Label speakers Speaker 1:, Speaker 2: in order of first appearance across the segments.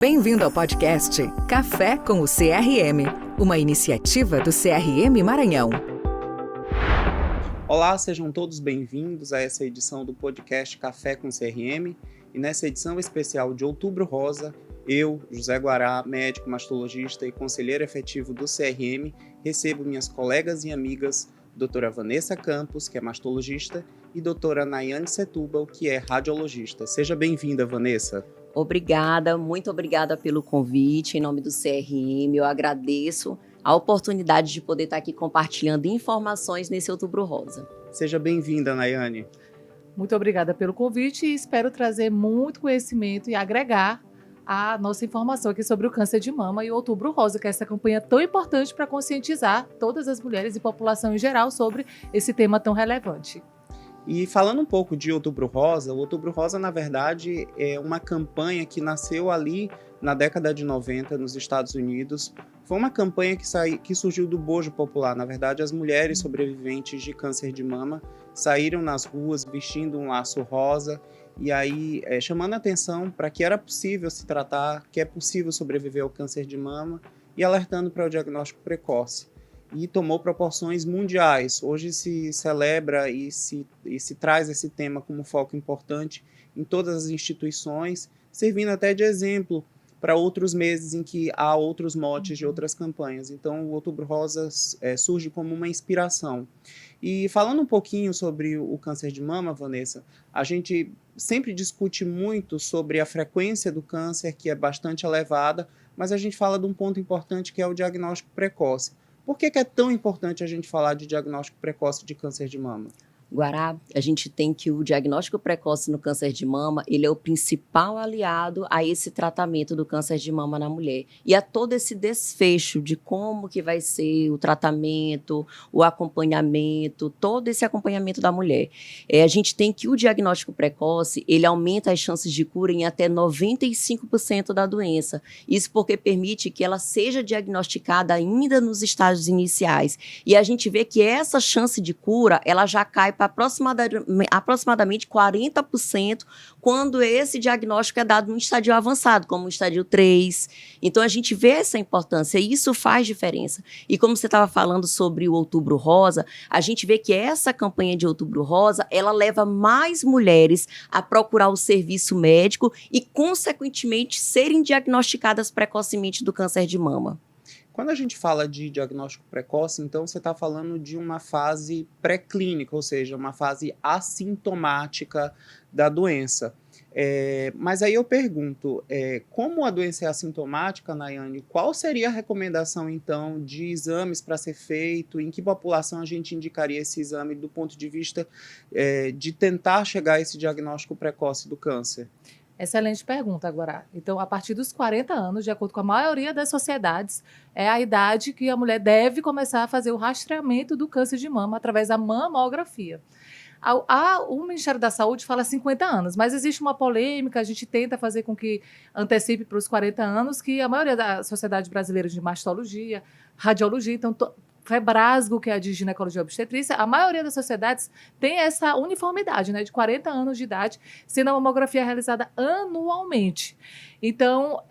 Speaker 1: Bem-vindo ao podcast Café com o CRM, uma iniciativa do CRM Maranhão.
Speaker 2: Olá, sejam todos bem-vindos a essa edição do podcast Café com o CRM. E nessa edição especial de Outubro Rosa, eu, José Guará, médico mastologista e conselheiro efetivo do CRM, recebo minhas colegas e amigas, doutora Vanessa Campos, que é mastologista, e doutora Nayane Setúbal, que é radiologista. Seja bem-vinda, Vanessa.
Speaker 3: Obrigada, muito obrigada pelo convite em nome do CRM. Eu agradeço a oportunidade de poder estar aqui compartilhando informações nesse Outubro Rosa.
Speaker 2: Seja bem-vinda, Nayane.
Speaker 4: Muito obrigada pelo convite e espero trazer muito conhecimento e agregar a nossa informação aqui sobre o câncer de mama e o Outubro Rosa, que é essa campanha tão importante para conscientizar todas as mulheres e população em geral sobre esse tema tão relevante.
Speaker 2: E falando um pouco de Outubro Rosa, o Outubro Rosa, na verdade, é uma campanha que nasceu ali na década de 90, nos Estados Unidos. Foi uma campanha que surgiu do bojo popular. Na verdade, as mulheres sobreviventes de câncer de mama saíram nas ruas vestindo um laço rosa e aí chamando a atenção para que era possível se tratar, que é possível sobreviver ao câncer de mama e alertando para o diagnóstico precoce. E tomou proporções mundiais. Hoje se celebra e se traz esse tema como foco importante em todas as instituições, servindo até de exemplo para outros meses em que há outros motes de outras campanhas. Então, o Outubro Rosa surge como uma inspiração. E falando um pouquinho sobre o câncer de mama, Vanessa, a gente sempre discute muito sobre a frequência do câncer, que é bastante elevada, mas a gente fala de um ponto importante que é o diagnóstico precoce. Por que é tão importante a gente falar de diagnóstico precoce de câncer de mama?
Speaker 3: Guará, a gente tem que o diagnóstico precoce no câncer de mama, ele é o principal aliado a esse tratamento do câncer de mama na mulher. E a todo esse desfecho de como que vai ser o tratamento, o acompanhamento, todo esse acompanhamento da mulher. A gente tem que o diagnóstico precoce, ele aumenta as chances de cura em até 95% da doença. Isso porque permite que ela seja diagnosticada ainda nos estágios iniciais. E a gente vê que essa chance de cura, ela já cai para aproximadamente 40% quando esse diagnóstico é dado num estádio avançado, como o estádio 3. Então, a gente vê essa importância e isso faz diferença. E como você estava falando sobre o Outubro Rosa, a gente vê que essa campanha de Outubro Rosa, ela leva mais mulheres a procurar o serviço médico e, consequentemente, serem diagnosticadas precocemente do câncer de mama.
Speaker 2: Quando a gente fala de diagnóstico precoce, então você está falando de uma fase pré-clínica, ou seja, uma fase assintomática da doença. Mas aí eu pergunto, como a doença é assintomática, Nayane, qual seria a recomendação, então, de exames para ser feito? Em que população a gente indicaria esse exame do ponto de vista de tentar chegar a esse diagnóstico precoce do câncer?
Speaker 4: Excelente pergunta, agora. Então, a partir dos 40 anos, de acordo com a maioria das sociedades, é a idade que a mulher deve começar a fazer o rastreamento do câncer de mama através da mamografia. O Ministério da Saúde fala 50 anos, mas existe uma polêmica, a gente tenta fazer com que antecipe para os 40 anos, que a maioria da Sociedade Brasileira de Mastologia, Radiologia, então Febrasgo, que é a de ginecologia e obstetrícia, a maioria das sociedades tem essa uniformidade, né, de 40 anos de idade, sendo a mamografia realizada anualmente. Então,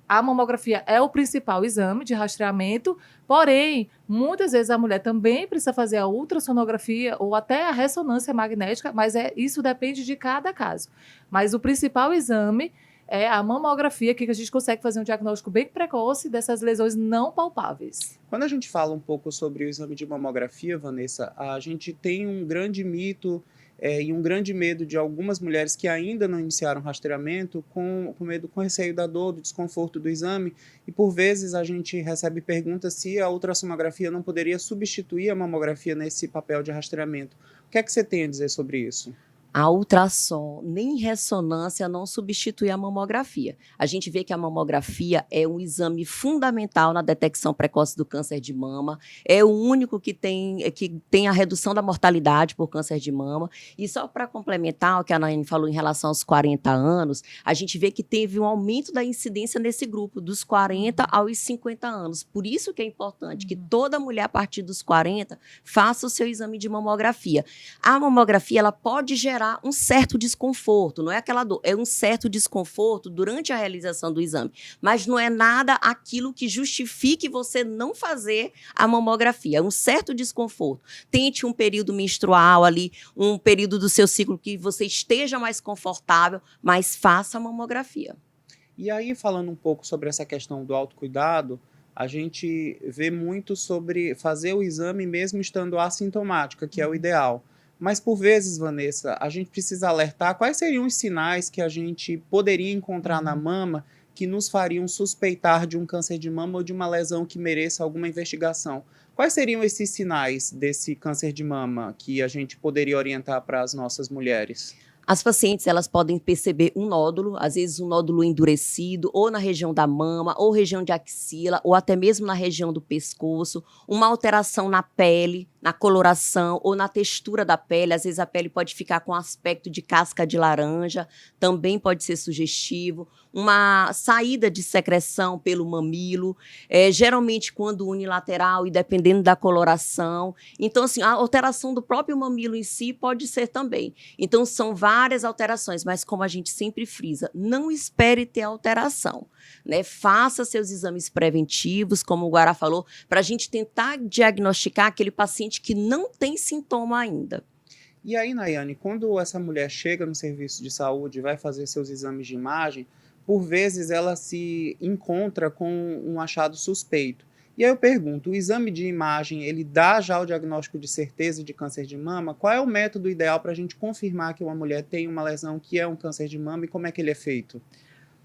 Speaker 4: a mamografia é o principal exame de rastreamento, porém, muitas vezes a mulher também precisa fazer a ultrassonografia ou até a ressonância magnética, mas isso depende de cada caso. Mas o principal exame é a mamografia, que a gente consegue fazer um diagnóstico bem precoce dessas lesões não palpáveis.
Speaker 2: Quando a gente fala um pouco sobre o exame de mamografia, Vanessa, a gente tem um grande mito e um grande medo de algumas mulheres que ainda não iniciaram rastreamento com medo, com receio da dor, do desconforto do exame, e por vezes a gente recebe perguntas se a ultrassonografia não poderia substituir a mamografia nesse papel de rastreamento. O que é que você tem a dizer sobre isso?
Speaker 3: A ultrassom nem ressonância não substitui a mamografia. A gente vê que a mamografia é um exame fundamental na detecção precoce do câncer de mama, é o único que tem a redução da mortalidade por câncer de mama. E só para complementar o que a Nayane falou em relação aos 40 anos, a gente vê que teve um aumento da incidência nesse grupo, dos 40 aos 50 anos. Por isso que é importante que toda mulher a partir dos 40 faça o seu exame de mamografia. A mamografia ela pode gerar gerar um certo desconforto, não é aquela dor, é um certo desconforto durante a realização do exame, mas não é nada aquilo que justifique você não fazer a mamografia, é um certo desconforto. Tente um período menstrual ali, um período do seu ciclo que você esteja mais confortável, mas faça a mamografia.
Speaker 2: E aí, falando um pouco sobre essa questão do autocuidado, a gente vê muito sobre fazer o exame mesmo estando assintomática, que é o ideal. Mas, por vezes, Vanessa, a gente precisa alertar quais seriam os sinais que a gente poderia encontrar na mama que nos fariam suspeitar de um câncer de mama ou de uma lesão que mereça alguma investigação. Quais seriam esses sinais desse câncer de mama que a gente poderia orientar para as nossas mulheres?
Speaker 3: As pacientes, elas podem perceber um nódulo, às vezes um nódulo endurecido, ou na região da mama, ou região de axila, ou até mesmo na região do pescoço, uma alteração na pele, na coloração ou na textura da pele. Às vezes a pele pode ficar com aspecto de casca de laranja, também pode ser sugestivo. Uma saída de secreção pelo mamilo, geralmente quando unilateral e dependendo da coloração. Então, assim, a alteração do próprio mamilo em si pode ser também. Então, são várias alterações, mas como a gente sempre frisa, não espere ter alteração, né? Faça seus exames preventivos, como o Guará falou, para a gente tentar diagnosticar aquele paciente que não tem sintoma ainda.
Speaker 2: E aí, Nayane, quando essa mulher chega no serviço de saúde e vai fazer seus exames de imagem, por vezes ela se encontra com um achado suspeito. E aí eu pergunto, o exame de imagem, ele dá já o diagnóstico de certeza de câncer de mama? Qual é o método ideal para a gente confirmar que uma mulher tem uma lesão que é um câncer de mama e como é que ele é feito?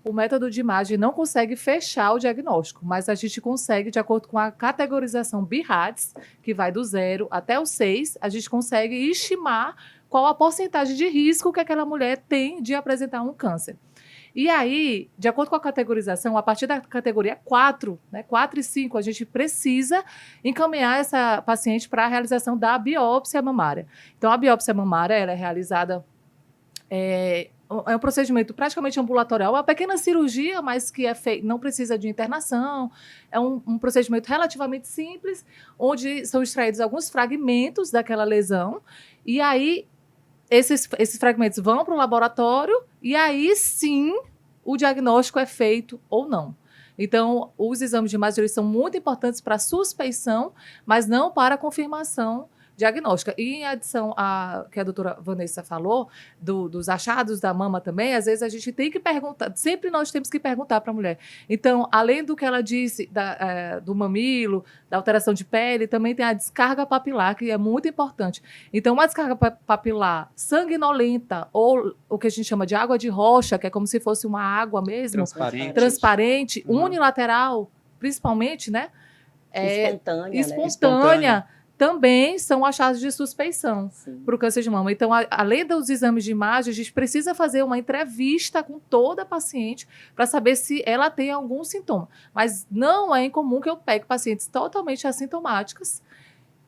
Speaker 4: O método de imagem não consegue fechar o diagnóstico, mas a gente consegue, de acordo com a categorização BIRADS, que vai do 0 até o 6, a gente consegue estimar qual a porcentagem de risco que aquela mulher tem de apresentar um câncer. E aí, de acordo com a categorização, a partir da categoria 4, né, 4 e 5, a gente precisa encaminhar essa paciente para a realização da biópsia mamária. Então, a biópsia mamária ela é realizada... É um procedimento praticamente ambulatorial, é uma pequena cirurgia, mas que não precisa de internação. É um procedimento relativamente simples, onde são extraídos alguns fragmentos daquela lesão, e aí esses fragmentos vão para o laboratório, e aí sim o diagnóstico é feito ou não. Então, os exames de imagem eles são muito importantes para a suspeição, mas não para a confirmação diagnóstica. E em adição a que a doutora Vanessa falou, dos achados da mama também, às vezes a gente tem que perguntar, sempre nós temos que perguntar para a mulher. Então, além do que ela disse do mamilo, da alteração de pele, também tem a descarga papilar, que é muito importante. Então, uma descarga papilar sanguinolenta, ou o que a gente chama de água de rocha, que é como se fosse uma água mesmo, transparente, unilateral, principalmente, né? Espontânea. Também são achados de suspeição para o câncer de mama. Então, além dos exames de imagem, a gente precisa fazer uma entrevista com toda a paciente para saber se ela tem algum sintoma. Mas não é incomum que eu pegue pacientes totalmente assintomáticas,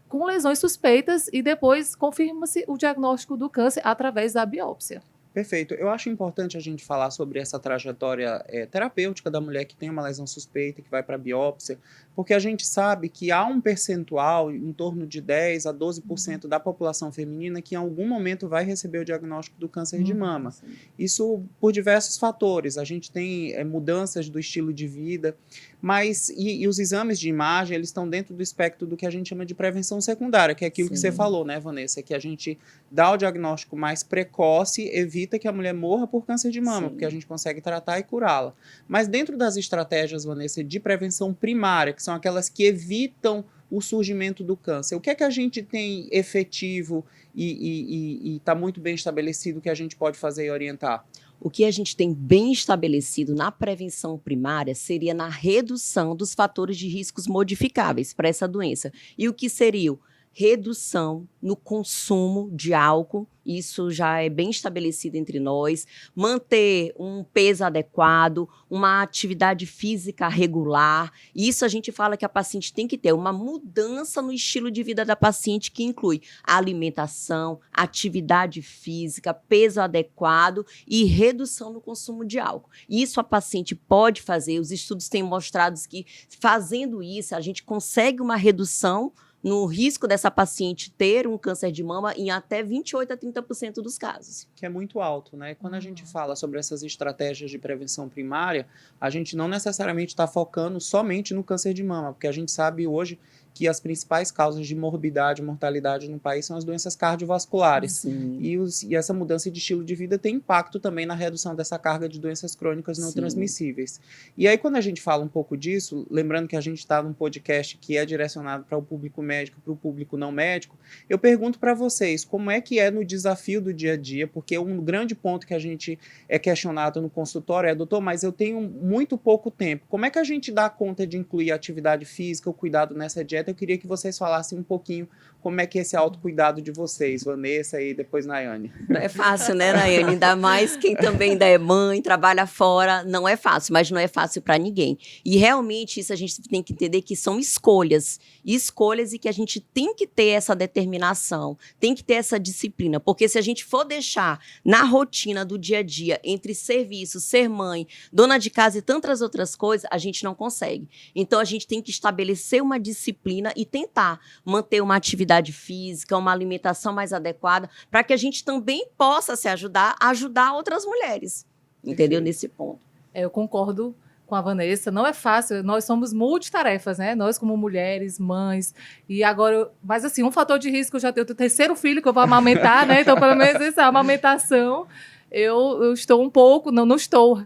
Speaker 4: com lesões suspeitas, e depois confirma-se o diagnóstico do câncer através da biópsia.
Speaker 2: Perfeito. Eu acho importante a gente falar sobre essa trajetória terapêutica da mulher que tem uma lesão suspeita, que vai para a biópsia, porque a gente sabe que há um percentual, em torno de 10% a 12% da população feminina que em algum momento vai receber o diagnóstico do câncer de mama. Sim. Isso por diversos fatores. A gente tem mudanças do estilo de vida, mas e os exames de imagem, eles estão dentro do espectro do que a gente chama de prevenção secundária, que é aquilo que você falou, né, Vanessa? Que a gente dá o diagnóstico mais precoce, evita que a mulher morra por câncer de mama, porque a gente consegue tratar e curá-la. Mas dentro das estratégias, Vanessa, de prevenção primária, que são aquelas que evitam o surgimento do câncer, o que é que a gente tem efetivo e está muito bem estabelecido que a gente pode fazer e orientar?
Speaker 3: O que a gente tem bem estabelecido na prevenção primária seria na redução dos fatores de riscos modificáveis para essa doença. E o que seria? Redução no consumo de álcool, isso já é bem estabelecido entre nós, manter um peso adequado, uma atividade física regular, isso a gente fala que a paciente tem que ter uma mudança no estilo de vida da paciente, que inclui alimentação, atividade física, peso adequado e redução no consumo de álcool. Isso a paciente pode fazer, os estudos têm mostrado que fazendo isso a gente consegue uma redução no risco dessa paciente ter um câncer de mama em até 28 a 30% dos casos.
Speaker 2: Que é muito alto, né? Quando a gente fala sobre essas estratégias de prevenção primária, a gente não necessariamente está focando somente no câncer de mama, porque a gente sabe hoje que as principais causas de morbidade e mortalidade no país são as doenças cardiovasculares. E essa mudança de estilo de vida tem impacto também na redução dessa carga de doenças crônicas não transmissíveis. E aí, quando a gente fala um pouco disso, lembrando que a gente está num podcast que é direcionado para o público médico e para o público não médico, eu pergunto para vocês, como é que é no desafio do dia a dia? Porque um grande ponto que a gente é questionado no consultório é, doutor, mas eu tenho muito pouco tempo. Como é que a gente dá conta de incluir a atividade física, o cuidado nessa dieta? Eu queria que vocês falassem um pouquinho como é que é esse autocuidado de vocês, Vanessa e depois Nayane.
Speaker 3: Não é fácil, né, Nayane? Ainda mais quem também ainda é mãe, trabalha fora, não é fácil, mas não é fácil para ninguém. E realmente isso a gente tem que entender que são escolhas e que a gente tem que ter essa determinação, tem que ter essa disciplina, porque se a gente for deixar na rotina do dia a dia, entre serviço, ser mãe, dona de casa e tantas outras coisas, a gente não consegue. Então a gente tem que estabelecer uma disciplina e tentar manter uma atividade física, uma alimentação mais adequada, para que a gente também possa se ajudar a ajudar outras mulheres, entendeu? Nesse ponto.
Speaker 4: Eu concordo com a Vanessa, não é fácil, nós somos multitarefas, né? Nós como mulheres, mães, e agora, mas assim, um fator de risco, eu já tenho o terceiro filho que eu vou amamentar, né? Então, pelo menos essa amamentação, eu estou um pouco, não estou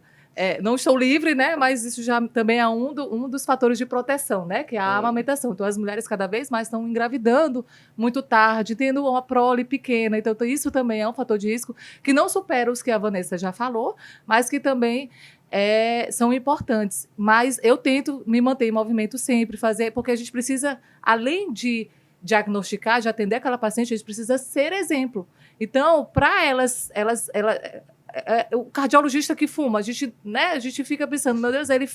Speaker 4: livre, né? Mas isso já também é um dos fatores de proteção, né? Que é a amamentação. Então, as mulheres cada vez mais estão engravidando muito tarde, tendo uma prole pequena. Então, isso também é um fator de risco que não supera os que a Vanessa já falou, mas que também são importantes. Mas eu tento me manter em movimento sempre, porque a gente precisa, além de diagnosticar, de atender aquela paciente, a gente precisa ser exemplo. Então, para elas o cardiologista que fuma, a gente fica pensando, meu Deus, ele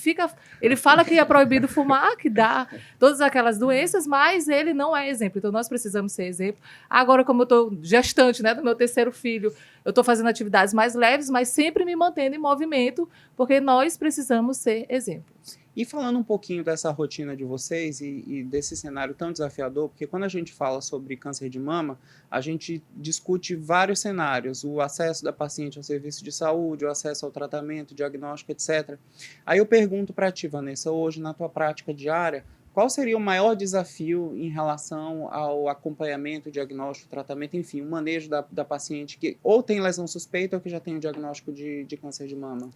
Speaker 4: fala que é proibido fumar, que dá todas aquelas doenças, mas ele não é exemplo. Então, nós precisamos ser exemplo. Agora, como eu estou gestante, né, do meu terceiro filho, eu estou fazendo atividades mais leves, mas sempre me mantendo em movimento, porque nós precisamos ser exemplos.
Speaker 2: E falando um pouquinho dessa rotina de vocês e desse cenário tão desafiador, porque quando a gente fala sobre câncer de mama, a gente discute vários cenários, o acesso da paciente ao serviço de saúde, o acesso ao tratamento, diagnóstico, etc. Aí eu pergunto para ti, Vanessa, hoje na tua prática diária, qual seria o maior desafio em relação ao acompanhamento, diagnóstico, tratamento, enfim, o manejo da paciente que ou tem lesão suspeita ou que já tem o diagnóstico de câncer de mama?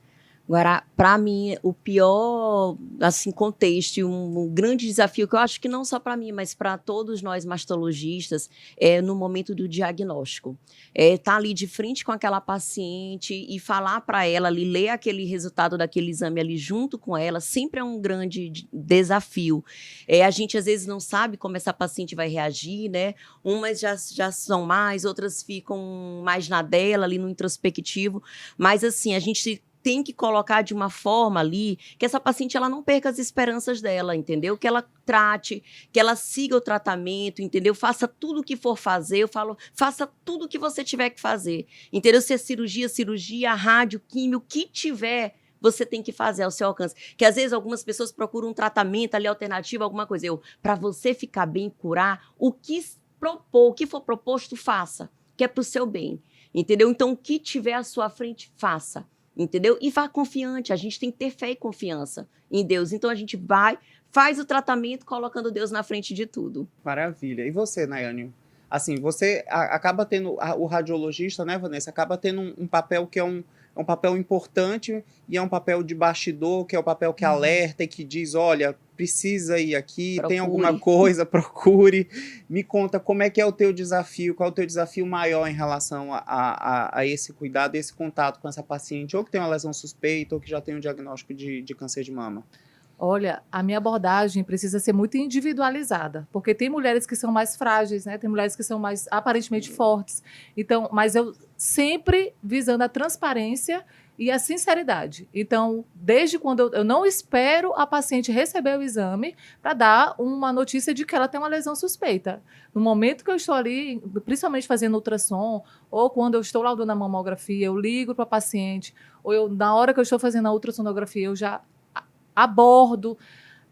Speaker 3: Agora, para mim, o pior assim, contexto e um grande desafio, que eu acho que não só para mim, mas para todos nós mastologistas, é no momento do diagnóstico. Tá ali de frente com aquela paciente e falar para ela ali, ler aquele resultado daquele exame ali junto com ela, sempre é um grande desafio. A gente, às vezes, não sabe como essa paciente vai reagir, né? Umas já são mais, outras ficam mais na dela, ali no introspectivo. Mas, assim, a gente tem que colocar de uma forma ali que essa paciente ela não perca as esperanças dela, entendeu? Que ela trate, que ela siga o tratamento, entendeu? Faça tudo o que for fazer, eu falo, faça tudo o que você tiver que fazer, entendeu? Se é cirurgia, rádio, químio, o que tiver, você tem que fazer ao seu alcance. Que às vezes algumas pessoas procuram um tratamento ali alternativo, alguma coisa. Para você ficar bem, curar, o que for proposto, faça, que é para o seu bem, entendeu? Então, o que tiver à sua frente, faça. Entendeu? E vá confiante, a gente tem que ter fé e confiança em Deus. Então, a gente faz o tratamento colocando Deus na frente de tudo.
Speaker 2: Maravilha. E você, Nayane? Assim, você acaba tendo, o radiologista, né, Vanessa, acaba tendo um papel que é um papel importante e é um papel de bastidor, que é o papel que alerta e que diz, olha, precisa ir aqui, procure. Tem alguma coisa, procure. Me conta como é que é o teu desafio, qual é o teu desafio maior em relação a esse cuidado, esse contato com essa paciente, ou que tem uma lesão suspeita, ou que já tem um diagnóstico de câncer de mama.
Speaker 4: Olha, a minha abordagem precisa ser muito individualizada, porque tem mulheres que são mais frágeis, né? Tem mulheres que são mais aparentemente fortes. Então, mas eu sempre visando a transparência e a sinceridade. Então, desde quando eu não espero a paciente receber o exame para dar uma notícia de que ela tem uma lesão suspeita. No momento que eu estou ali, principalmente fazendo ultrassom, ou quando eu estou laudando a mamografia, eu ligo para a paciente, ou na hora que eu estou fazendo a ultrassonografia, eu já abordo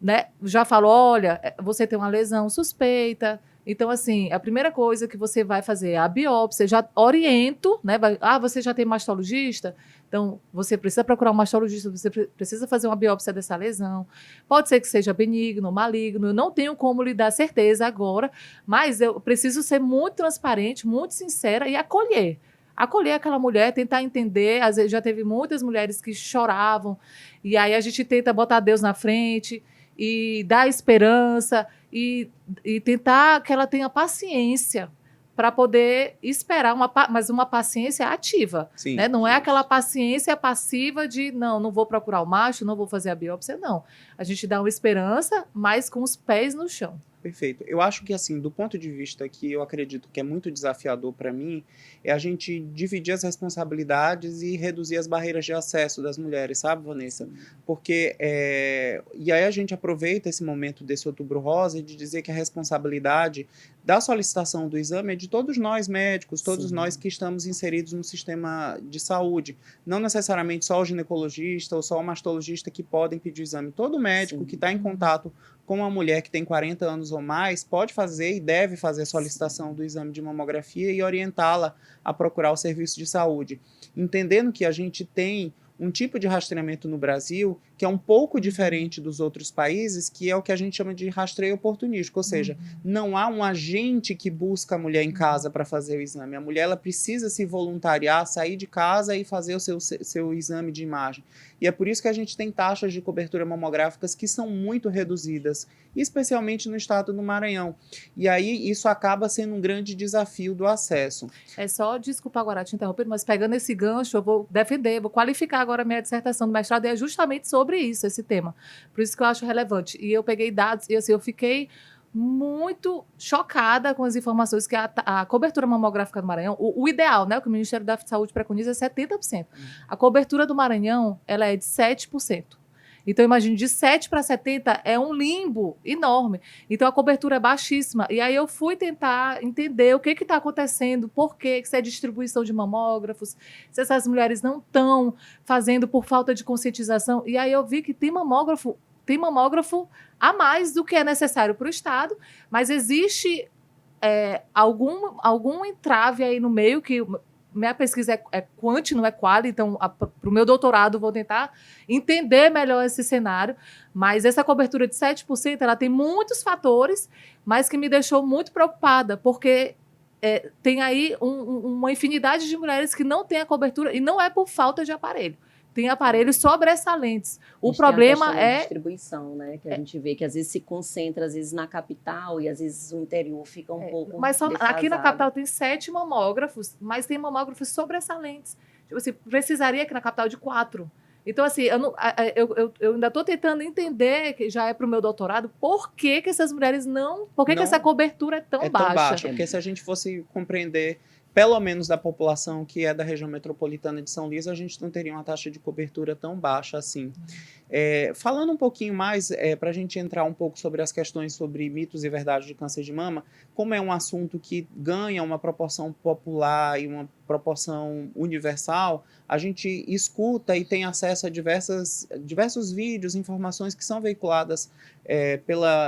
Speaker 4: né, já falo, olha, você tem uma lesão suspeita. Então, assim, a primeira coisa que você vai fazer é a biópsia, já oriento, né? Você já tem mastologista? Então, você precisa procurar um mastologista, você precisa fazer uma biópsia dessa lesão. Pode ser que seja benigno, maligno, eu não tenho como lhe dar certeza agora, mas eu preciso ser muito transparente, muito sincera e acolher. Acolher aquela mulher, tentar entender. Às vezes já teve muitas mulheres que choravam, e aí a gente tenta botar Deus na frente e dar esperança e tentar que ela tenha paciência para poder esperar, mas uma paciência ativa.
Speaker 2: Sim,
Speaker 4: né? Não é aquela paciência passiva de não vou procurar o macho, não vou fazer a biópsia, não. A gente dá uma esperança, mas com os pés no chão.
Speaker 2: Perfeito. Eu acho que, assim, do ponto de vista que eu acredito que é muito desafiador para mim, é a gente dividir as responsabilidades e reduzir as barreiras de acesso das mulheres, sabe, Vanessa? Porque, e aí a gente aproveita esse momento desse Outubro Rosa de dizer que a responsabilidade da solicitação do exame é de todos nós médicos, todos
Speaker 3: Sim.
Speaker 2: nós que estamos inseridos no sistema de saúde. Não necessariamente só o ginecologista ou só o mastologista que podem pedir o exame. Todo médico
Speaker 3: Sim.
Speaker 2: que está em contato com uma mulher que tem 40 anos ou mais, pode fazer e deve fazer a solicitação do exame de mamografia e orientá-la a procurar o serviço de saúde. Entendendo que a gente tem um tipo de rastreamento no Brasil que é um pouco diferente dos outros países, que é o que a gente chama de rastreio oportunístico, ou seja, não há um agente que busca a mulher em casa para fazer o exame. A mulher ela precisa se voluntariar, sair de casa e fazer o seu exame de imagem. E é por isso que a gente tem taxas de cobertura mamográficas que são muito reduzidas, especialmente no estado do Maranhão. E aí isso acaba sendo um grande desafio do acesso.
Speaker 4: Desculpa agora te interromper, mas pegando esse gancho, eu vou defender, vou qualificar agora a minha dissertação do mestrado, e é justamente sobre isso, esse tema. Por isso que eu acho relevante. E eu peguei dados, e assim, eu fiquei muito chocada com as informações que a cobertura mamográfica do Maranhão, o ideal, né, o que o Ministério da Saúde preconiza é 70%. A cobertura do Maranhão, ela é de 7%. Então, imagine, de 7 para 70 é um limbo enorme. Então, a cobertura é baixíssima. E aí eu fui tentar entender o que está acontecendo, por que se é distribuição de mamógrafos, se essas mulheres não estão fazendo por falta de conscientização. E aí eu vi que tem mamógrafo a mais do que é necessário para o Estado, mas existe algum entrave aí no meio que... Minha pesquisa é quant, não é quali, então, para o meu doutorado, vou tentar entender melhor esse cenário, mas essa cobertura de 7%, ela tem muitos fatores, mas que me deixou muito preocupada, porque tem aí uma infinidade de mulheres que não têm a cobertura, e não é por falta de aparelho. Tem aparelhos sobressalentes. O problema
Speaker 3: é a distribuição, né? Que a gente vê que às vezes se concentra, às vezes na capital e às vezes o interior fica um pouco.
Speaker 4: Mas aqui na
Speaker 3: defasado.
Speaker 4: capital tem 7 mamógrafos, mas tem mamógrafos sobressalentes. Tipo assim, precisaria aqui na capital de 4. Então, assim, eu ainda estou tentando entender, que já é para o meu doutorado, por que essas mulheres não. Por que essa cobertura é tão baixa?
Speaker 2: Porque se a gente fosse compreender, pelo menos da população que é da região metropolitana de São Luís, a gente não teria uma taxa de cobertura tão baixa assim. Falando um pouquinho mais, para a gente entrar um pouco sobre as questões sobre mitos e verdades do câncer de mama, como é um assunto que ganha uma proporção popular e uma proporção universal, a gente escuta e tem acesso a diversos vídeos, informações que são veiculadas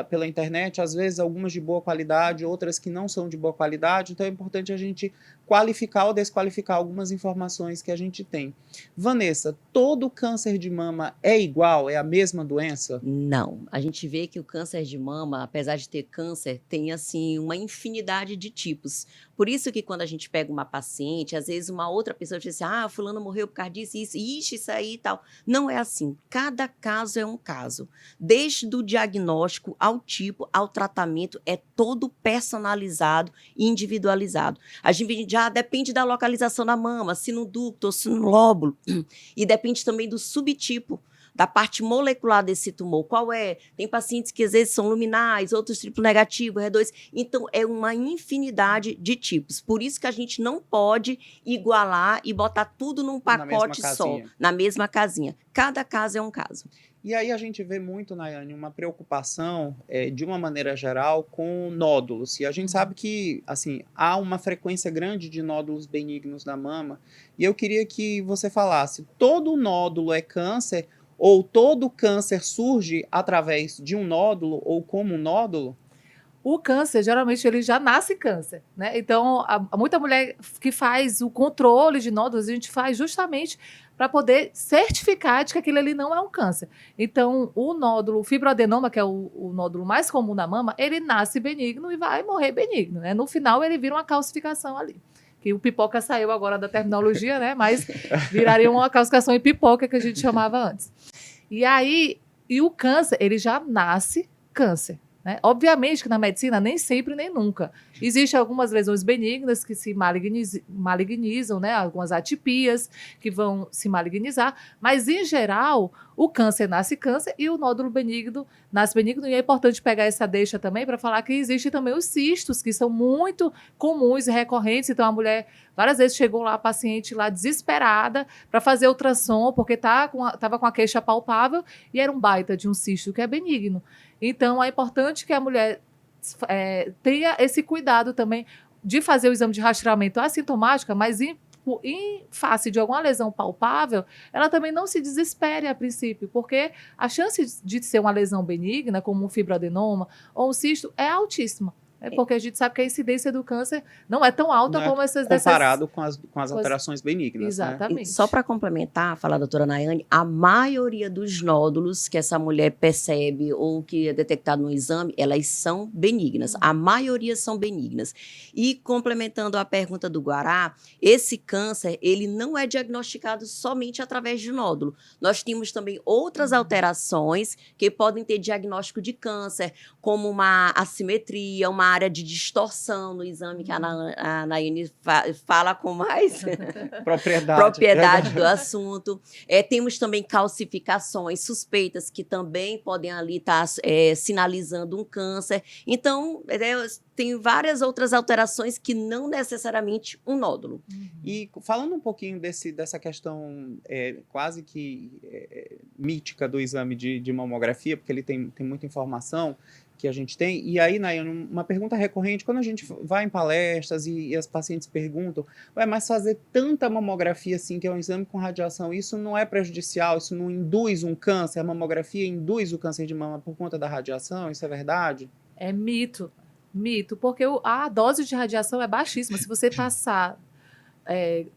Speaker 2: pela internet, às vezes algumas de boa qualidade, outras que não são de boa qualidade, então é importante a gente qualificar ou desqualificar algumas informações que a gente tem. Vanessa, todo câncer de mama é igual? É a mesma doença?
Speaker 3: Não. A gente vê que o câncer de mama, apesar de ter câncer, tem assim uma infinidade de tipos. Por isso que quando a gente pega uma paciente, às vezes uma outra pessoa diz assim, fulano morreu por causa disso, isso aí e tal. Não é assim. Cada caso é um caso. Desde o diagnóstico ao tipo, ao tratamento, é todo personalizado e individualizado. A gente já depende da localização da mama, se no ducto ou se no lóbulo. E depende também do subtipo, da parte molecular desse tumor. Qual é? Tem pacientes que às vezes são luminais, outros triplo negativo, R2. Então, é uma infinidade de tipos. Por isso que a gente não pode igualar e botar tudo num pacote só, na mesma casinha. Cada caso é um caso.
Speaker 2: E aí a gente vê muito, Nayane, uma preocupação, de uma maneira geral, com nódulos. E a gente sabe que, assim, há uma frequência grande de nódulos benignos na mama. E eu queria que você falasse, todo nódulo é câncer Ou todo câncer surge através de um nódulo ou como um nódulo?
Speaker 4: O câncer, geralmente, ele já nasce câncer, né? Então, muita mulher que faz o controle de nódulos, a gente faz justamente para poder certificar de que aquilo ali não é um câncer. Então, o nódulo, o fibroadenoma, que é o nódulo mais comum da mama, ele nasce benigno e vai morrer benigno, né? No final, ele vira uma calcificação ali. Que o pipoca saiu agora da terminologia, né? Mas viraria uma calcificação em pipoca, que a gente chamava antes. E aí, o câncer, ele já nasce câncer. Né? Obviamente que na medicina nem sempre nem nunca. Existem algumas lesões benignas que se malignizam, né? Algumas atipias que vão se malignizar, mas em geral o câncer nasce câncer e o nódulo benigno nasce benigno. E é importante pegar essa deixa também para falar que existem também os cistos, que são muito comuns e recorrentes. Então a mulher várias vezes chegou lá, a paciente lá desesperada para fazer ultrassom, porque estava com a queixa palpável e era um baita de um cisto que é benigno. Então, é importante que a mulher tenha esse cuidado também de fazer o exame de rastreamento assintomático, mas em face de alguma lesão palpável, ela também não se desespere a princípio, porque a chance de ser uma lesão benigna, como um fibroadenoma ou um cisto, é altíssima. Porque a gente sabe que a incidência do câncer não é tão alta como essas...
Speaker 2: Comparado com as alterações benignas.
Speaker 4: Exatamente.
Speaker 3: Né? Só para complementar, falar, doutora Nayane, a maioria dos nódulos que essa mulher percebe ou que é detectado no exame, elas são benignas. A maioria são benignas. E complementando a pergunta do Guará, esse câncer, ele não é diagnosticado somente através de nódulo. Nós temos também outras alterações que podem ter diagnóstico de câncer, como uma assimetria, uma área de distorção no exame, que a Nayane fala com mais propriedade do assunto. Temos também calcificações suspeitas, que também podem ali estar sinalizando um câncer. Então, tem várias outras alterações que não necessariamente um nódulo.
Speaker 2: E falando um pouquinho dessa questão quase que mítica do exame de mamografia, porque ele tem muita informação que a gente tem. E aí, Nayane, uma pergunta recorrente, quando a gente vai em palestras e as pacientes perguntam, mas fazer tanta mamografia assim, que é um exame com radiação, isso não é prejudicial, isso não induz um câncer? A mamografia induz o câncer de mama por conta da radiação? Isso é verdade?
Speaker 4: É mito. Mito, porque a dose de radiação é baixíssima. Se você passar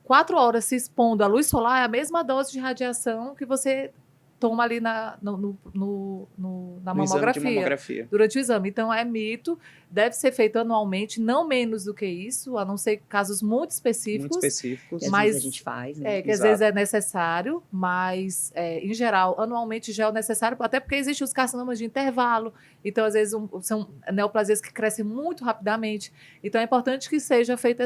Speaker 4: 4 horas se expondo à luz solar, é a mesma dose de radiação que você toma ali na mamografia, durante o exame. Então, é mito, deve ser feito anualmente, não menos do que isso, a não ser casos muito específicos.
Speaker 3: Que às vezes a gente faz, né?
Speaker 4: Que às vezes é necessário, mas, em geral, anualmente já é necessário, até porque existem os carcinomas de intervalo, então, às vezes, são neoplasias que crescem muito rapidamente. Então, é importante que seja feito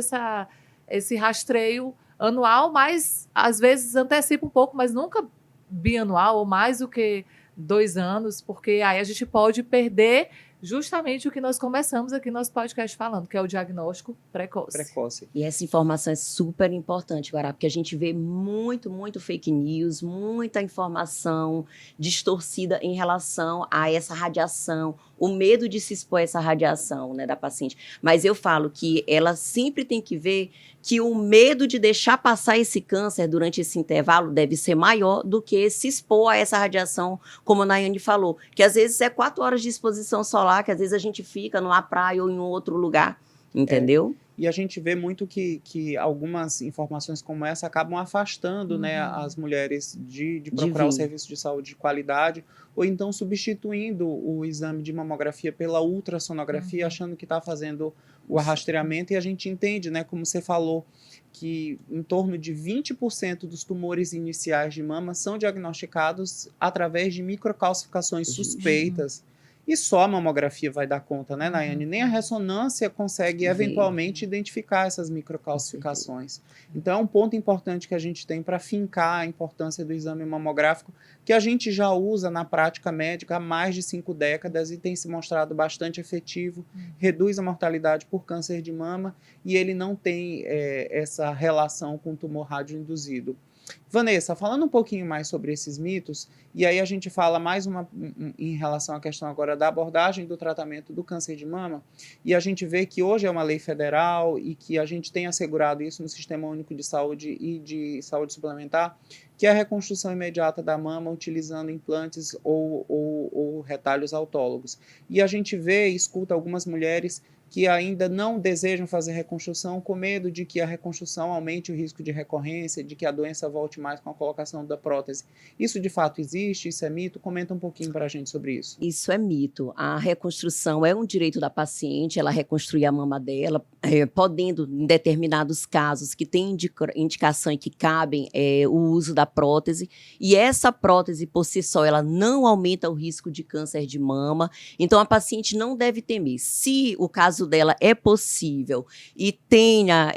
Speaker 4: esse rastreio anual, mas, às vezes, antecipa um pouco, mas nunca bianual ou mais do que 2 anos, porque aí a gente pode perder justamente o que nós começamos aqui no nosso podcast falando, que é o diagnóstico precoce.
Speaker 3: E essa informação é super importante, Guará, porque a gente vê muito fake news, muita informação distorcida em relação a essa radiação, o medo de se expor a essa radiação, né, da paciente. Mas eu falo que ela sempre tem que ver que o medo de deixar passar esse câncer durante esse intervalo deve ser maior do que se expor a essa radiação, como a Nayane falou, que às vezes é 4 horas de exposição solar, que às vezes a gente fica numa praia ou em um outro lugar, entendeu?
Speaker 2: E a gente vê muito que algumas informações como essa acabam afastando, né, as mulheres de procurar o serviço de saúde de qualidade, ou então substituindo o exame de mamografia pela ultrassonografia, achando que está fazendo o rastreamento. E a gente entende, né, como você falou, que em torno de 20% dos tumores iniciais de mama são diagnosticados através de microcalcificações suspeitas. E só a mamografia vai dar conta, né, Nayane? Nem a ressonância consegue, eventualmente, identificar essas microcalcificações. Então, é um ponto importante que a gente tem para fincar a importância do exame mamográfico, que a gente já usa na prática médica há mais de 5 décadas e tem se mostrado bastante efetivo, reduz a mortalidade por câncer de mama e ele não tem essa relação com tumor radioinduzido. Vanessa, falando um pouquinho mais sobre esses mitos, e aí a gente fala mais em relação à questão agora da abordagem do tratamento do câncer de mama, e a gente vê que hoje é uma lei federal e que a gente tem assegurado isso no Sistema Único de Saúde e de Saúde Suplementar, que é a reconstrução imediata da mama utilizando implantes ou retalhos autólogos. E a gente vê e escuta algumas mulheres que ainda não desejam fazer reconstrução com medo de que a reconstrução aumente o risco de recorrência, de que a doença volte mais com a colocação da prótese. Isso de fato existe? Isso é mito? Comenta um pouquinho para a gente sobre isso.
Speaker 3: Isso é mito. A reconstrução é um direito da paciente, ela reconstruir a mama dela, podendo, em determinados casos, que tem indicação e que cabem o uso da prótese. E essa prótese, por si só, ela não aumenta o risco de câncer de mama. Então, a paciente não deve temer. Se o caso dela é possível e tenha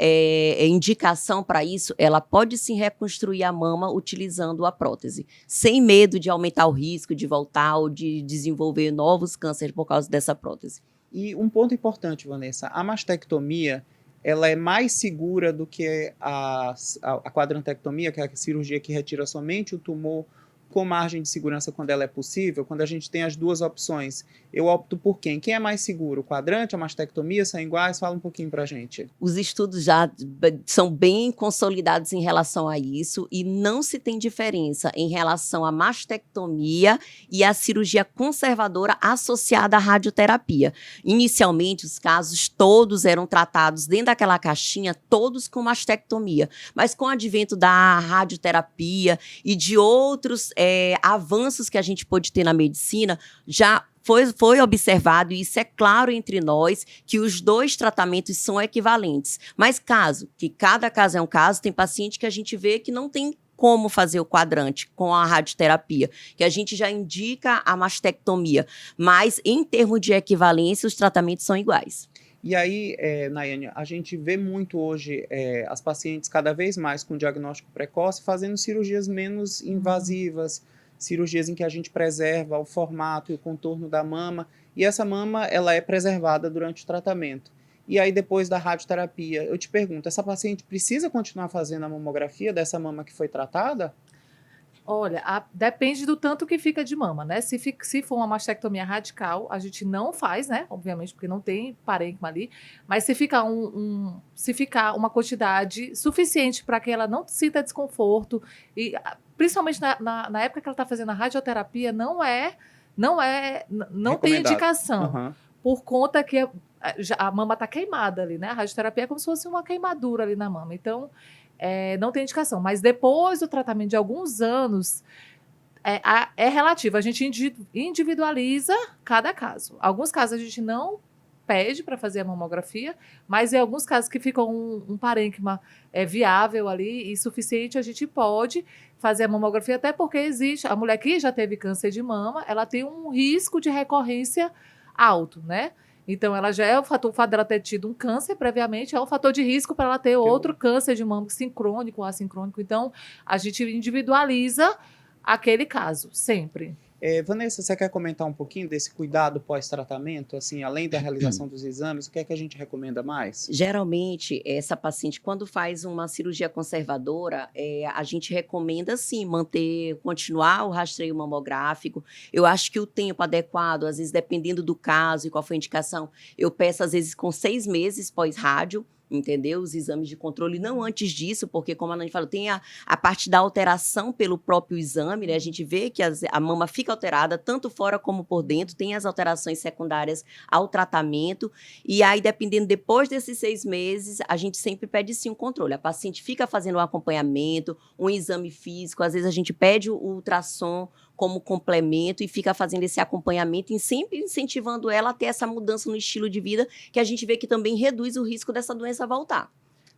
Speaker 3: indicação para isso, ela pode sim reconstruir a mama utilizando a prótese, sem medo de aumentar o risco de voltar ou de desenvolver novos cânceres por causa dessa prótese.
Speaker 2: E um ponto importante, Vanessa, a mastectomia, ela é mais segura do que a quadrantectomia, que é a cirurgia que retira somente o tumor, com margem de segurança quando ela é possível. Quando a gente tem as duas opções, eu opto por quem? Quem é mais seguro? O quadrante, a mastectomia, são iguais? Fala um pouquinho pra gente.
Speaker 3: Os estudos já são bem consolidados em relação a isso e não se tem diferença em relação à mastectomia e à cirurgia conservadora associada à radioterapia. Inicialmente, os casos todos eram tratados dentro daquela caixinha, todos com mastectomia, mas com o advento da radioterapia e de outros avanços que a gente pôde ter na medicina, já foi observado, e isso é claro entre nós, que os dois tratamentos são equivalentes. Mas cada caso é um caso, tem paciente que a gente vê que não tem como fazer o quadrante com a radioterapia, que a gente já indica a mastectomia, mas em termos de equivalência, os tratamentos são iguais.
Speaker 2: E aí, Nayane, a gente vê muito hoje as pacientes cada vez mais com diagnóstico precoce fazendo cirurgias menos invasivas, cirurgias em que a gente preserva o formato e o contorno da mama, e essa mama ela é preservada durante o tratamento. E aí, depois da radioterapia, eu te pergunto, essa paciente precisa continuar fazendo a mamografia dessa mama que foi tratada?
Speaker 4: Olha, depende do tanto que fica de mama, né? Se for uma mastectomia radical, a gente não faz, né? Obviamente, porque não tem parênquima ali. Mas se ficar uma quantidade suficiente para que ela não sinta desconforto, e principalmente na época que ela está fazendo a radioterapia, não tem indicação.
Speaker 2: Uhum.
Speaker 4: Por conta que a mama está queimada ali, né? A radioterapia é como se fosse uma queimadura ali na mama. Então, não tem indicação, mas depois do tratamento de alguns anos, é relativo. A gente individualiza cada caso. Alguns casos a gente não pede para fazer a mamografia, mas em alguns casos que ficam um parênquima viável ali e suficiente, a gente pode fazer a mamografia, até porque existe, a mulher que já teve câncer de mama, ela tem um risco de recorrência alto, né? Então, ela já é o fato dela ter tido um câncer previamente, é um fator de risco para ela ter outro câncer de mama sincrônico ou assincrônico. Então, a gente individualiza aquele caso, sempre.
Speaker 2: Vanessa, você quer comentar um pouquinho desse cuidado pós-tratamento? Assim, além da realização dos exames, o que é que a gente recomenda mais?
Speaker 3: Geralmente, essa paciente, quando faz uma cirurgia conservadora, a gente recomenda, sim, continuar o rastreio mamográfico. Eu acho que o tempo adequado, às vezes, dependendo do caso e qual foi a indicação, eu peço, às vezes, com 6 meses pós-rádio, entendeu? Os exames de controle, não antes disso, porque, como a Nani falou, tem a parte da alteração pelo próprio exame, né? A gente vê que a mama fica alterada, tanto fora como por dentro, tem as alterações secundárias ao tratamento, e aí, dependendo, depois desses 6 meses, a gente sempre pede, sim, um controle. A paciente fica fazendo um acompanhamento, um exame físico, às vezes a gente pede o ultrassom como complemento e fica fazendo esse acompanhamento e sempre incentivando ela a ter essa mudança no estilo de vida, que a gente vê que também reduz o risco dessa doença voltar.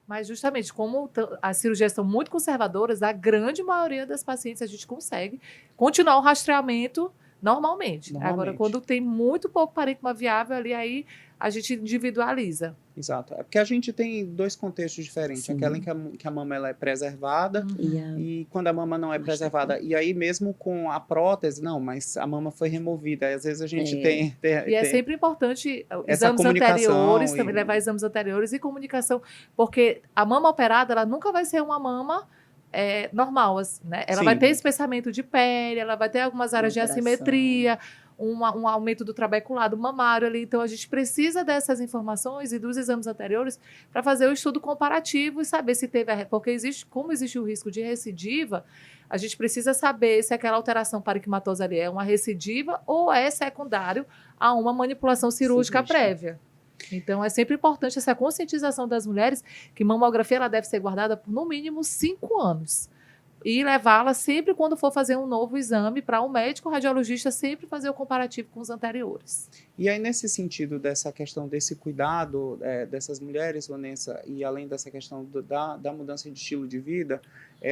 Speaker 4: Mas justamente, como as cirurgias são muito conservadoras, a grande maioria das pacientes a gente consegue continuar o rastreamento normalmente. Agora, quando tem muito pouco parênquima viável ali, aí a gente individualiza.
Speaker 2: Exato. É porque a gente tem dois contextos diferentes. Sim. Aquela em que a mama ela é preservada e quando a mama não é preservada. E aí mesmo com a prótese, não, mas a mama foi removida. Aí, às vezes a gente tem
Speaker 4: é sempre importante exames anteriores, também levar exames anteriores e comunicação, porque a mama operada, ela nunca vai ser uma mama normal, assim, né? Ela
Speaker 2: Sim.
Speaker 4: vai ter espessamento de pele, ela vai ter algumas áreas de
Speaker 3: Alteração.
Speaker 4: assimetria, um aumento do trabeculado mamário ali. Então, a gente precisa dessas informações e dos exames anteriores para fazer o estudo comparativo e saber se teve... Porque como existe o risco de recidiva, a gente precisa saber se aquela alteração parenquimatosa ali é uma recidiva ou é secundário a uma manipulação cirúrgica prévia. Então, é sempre importante essa conscientização das mulheres que mamografia ela deve ser guardada por, no mínimo, 5 anos. E levá-la sempre quando for fazer um novo exame para um médico radiologista sempre fazer o comparativo com os anteriores.
Speaker 2: E aí, nesse sentido dessa questão desse cuidado dessas mulheres, Vanessa, e além dessa questão da mudança de estilo de vida,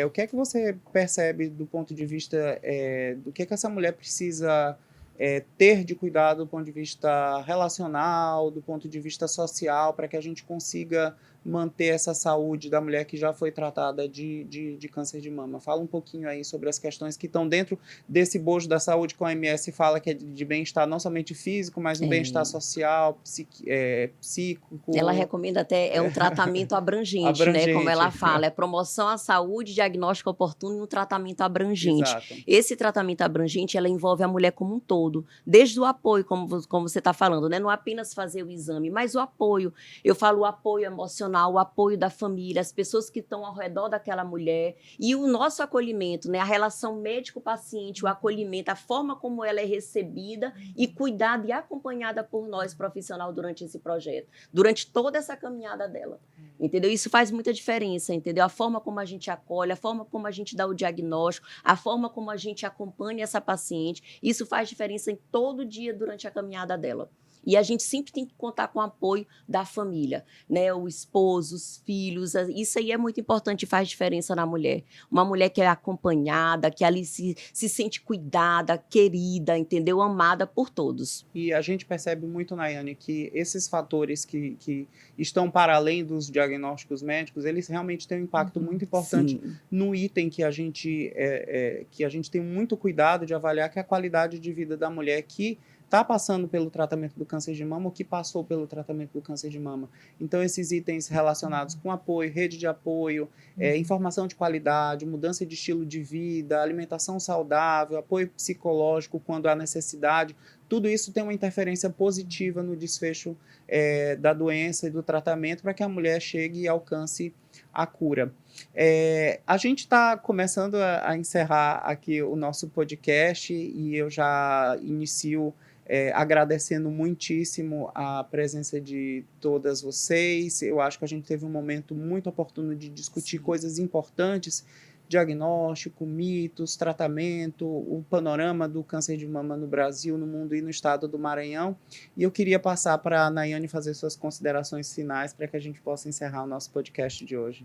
Speaker 2: o que é que você percebe do ponto de vista do que essa mulher precisa ter de cuidado do ponto de vista relacional, do ponto de vista social, para que a gente consiga manter essa saúde da mulher que já foi tratada de câncer de mama? Fala um pouquinho aí sobre as questões que estão dentro desse bojo da saúde que a OMS fala que é de bem-estar não somente físico, mas um bem-estar social, psíquico.
Speaker 3: Ela recomenda até um tratamento abrangente, né? Como ela fala, promoção à saúde, diagnóstico oportuno e um tratamento abrangente.
Speaker 2: Exato.
Speaker 3: Esse tratamento abrangente, ela envolve a mulher como um todo, desde o apoio, como você está falando, né? Não apenas fazer o exame, mas o apoio. Eu falo o apoio emocional, o apoio da família, as pessoas que estão ao redor daquela mulher e o nosso acolhimento, né? A relação médico-paciente, o acolhimento, a forma como ela é recebida e cuidada e acompanhada por nós, profissional, durante esse projeto, durante toda essa caminhada dela, entendeu? Isso faz muita diferença, entendeu? A forma como a gente acolhe, a forma como a gente dá o diagnóstico, a forma como a gente acompanha essa paciente, isso faz diferença em todo dia durante a caminhada dela. E a gente sempre tem que contar com o apoio da família, né? O esposo, os filhos, isso aí é muito importante e faz diferença na mulher. Uma mulher que é acompanhada, que ali se sente cuidada, querida, entendeu? Amada por todos.
Speaker 2: E a gente percebe muito, Nayane, que esses fatores que estão para além dos diagnósticos médicos, eles realmente têm um impacto muito importante no item que a gente tem muito cuidado de avaliar, que é a qualidade de vida da mulher que está passando pelo tratamento do câncer de mama ou que passou pelo tratamento do câncer de mama. Então, esses itens relacionados com apoio, rede de apoio, informação de qualidade, mudança de estilo de vida, alimentação saudável, apoio psicológico quando há necessidade, tudo isso tem uma interferência positiva no desfecho da doença e do tratamento para que a mulher chegue e alcance a cura. A gente está começando a encerrar aqui o nosso podcast e eu já inicio agradecendo muitíssimo a presença de todas vocês. Eu acho que a gente teve um momento muito oportuno de discutir coisas importantes, diagnóstico, mitos, tratamento, o panorama do câncer de mama no Brasil, no mundo e no estado do Maranhão. E eu queria passar para a Nayane fazer suas considerações finais para que a gente possa encerrar o nosso podcast de hoje.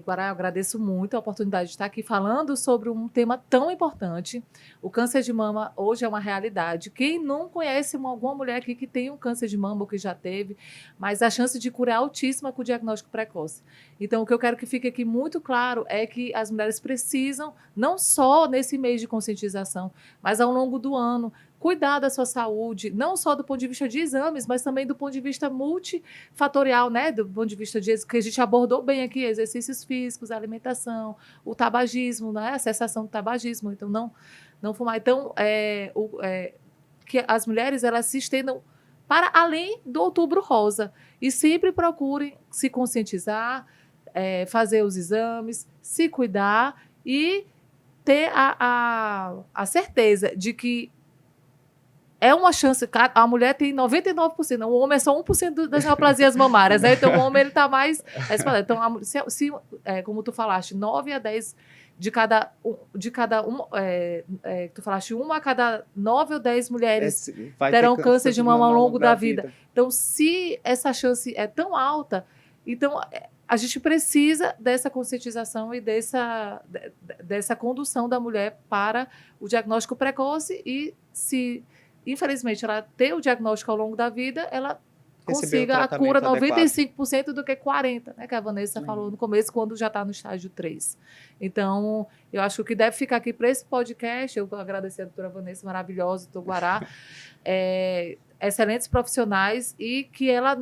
Speaker 4: Guará, eu agradeço muito a oportunidade de estar aqui falando sobre um tema tão importante. O câncer de mama hoje é uma realidade. Quem não conhece alguma mulher aqui que tem um câncer de mama ou que já teve, mas a chance de cura é altíssima com o diagnóstico precoce. Então, o que eu quero que fique aqui muito claro é que as mulheres precisam, não só nesse mês de conscientização, mas ao longo do ano, cuidar da sua saúde, não só do ponto de vista de exames, mas também do ponto de vista multifatorial, né? Do ponto de vista que a gente abordou bem aqui, exercícios físicos, alimentação, o tabagismo, né? A cessação do tabagismo, então não fumar. Então, que as mulheres elas se estendam para além do Outubro Rosa e sempre procurem se conscientizar, fazer os exames, se cuidar e ter a certeza de que é uma chance, a mulher tem 99%, o homem é só 1% das neoplasias mamárias, né? Então o homem ele está mais... Então, como tu falaste, 9 a 10 de cada tu falaste, 1 a cada 9 ou 10 mulheres terão câncer de mama ao longo da vida. Então, se essa chance é tão alta, então a gente precisa dessa conscientização e dessa condução da mulher para o diagnóstico precoce e se... Infelizmente, ela ter o diagnóstico ao longo da vida, ela consiga a cura 95% do que 40%, né? Que a Vanessa falou no começo, quando já está no estágio 3. Então, eu acho que o que deve ficar aqui para esse podcast, eu vou agradecer a doutora Vanessa, maravilhosa, do Guará, excelentes profissionais e que ela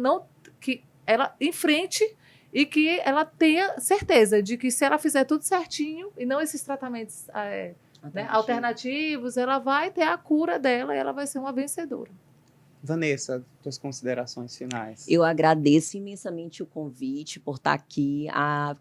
Speaker 4: enfrente e que ela tenha certeza de que se ela fizer tudo certinho, e não esses tratamentos alternativos, ela vai ter a cura dela e ela vai ser uma vencedora.
Speaker 2: Vanessa, suas considerações finais.
Speaker 3: Eu agradeço imensamente o convite por estar aqui.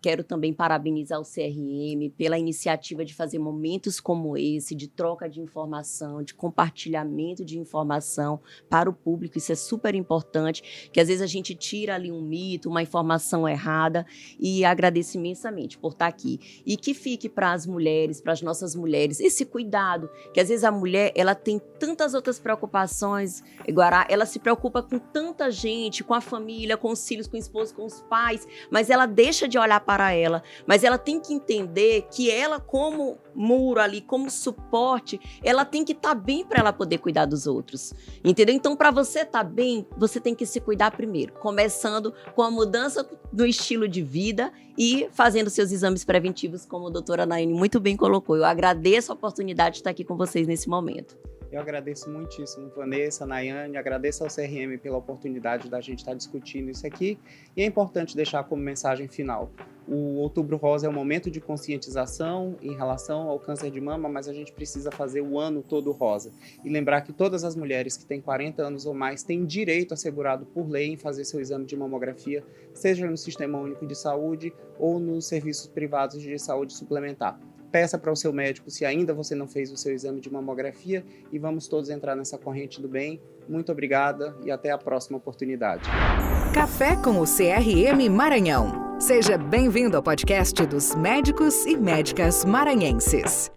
Speaker 3: Quero também parabenizar o CRM pela iniciativa de fazer momentos como esse, de troca de informação, de compartilhamento de informação para o público. Isso é super importante, que às vezes a gente tira ali um mito, uma informação errada, e agradeço imensamente por estar aqui. E que fique para as mulheres, para as nossas mulheres, esse cuidado, que às vezes a mulher ela tem tantas outras preocupações, ela se preocupa com tanta gente, com a família, com os filhos, com o esposo, com os pais, mas ela deixa de olhar para ela. Mas ela tem que entender que ela, como muro ali, como suporte, ela tem que estar bem para ela poder cuidar dos outros. Entendeu? Então, para você estar bem, você tem que se cuidar primeiro, começando com a mudança do estilo de vida e fazendo seus exames preventivos, como a doutora Nayane muito bem colocou. Eu agradeço a oportunidade de estar aqui com vocês nesse momento.
Speaker 2: Eu agradeço muitíssimo, Vanessa, Nayane, agradeço ao CRM pela oportunidade da gente estar discutindo isso aqui. E é importante deixar como mensagem final: o Outubro Rosa é um momento de conscientização em relação ao câncer de mama, mas a gente precisa fazer o ano todo rosa. E lembrar que todas as mulheres que têm 40 anos ou mais têm direito assegurado por lei em fazer seu exame de mamografia, seja no Sistema Único de Saúde ou nos serviços privados de saúde suplementar. Peça para o seu médico se ainda você não fez o seu exame de mamografia e vamos todos entrar nessa corrente do bem. Muito obrigada e até a próxima oportunidade.
Speaker 1: Café com o CRM Maranhão. Seja bem-vindo ao podcast dos médicos e médicas maranhenses.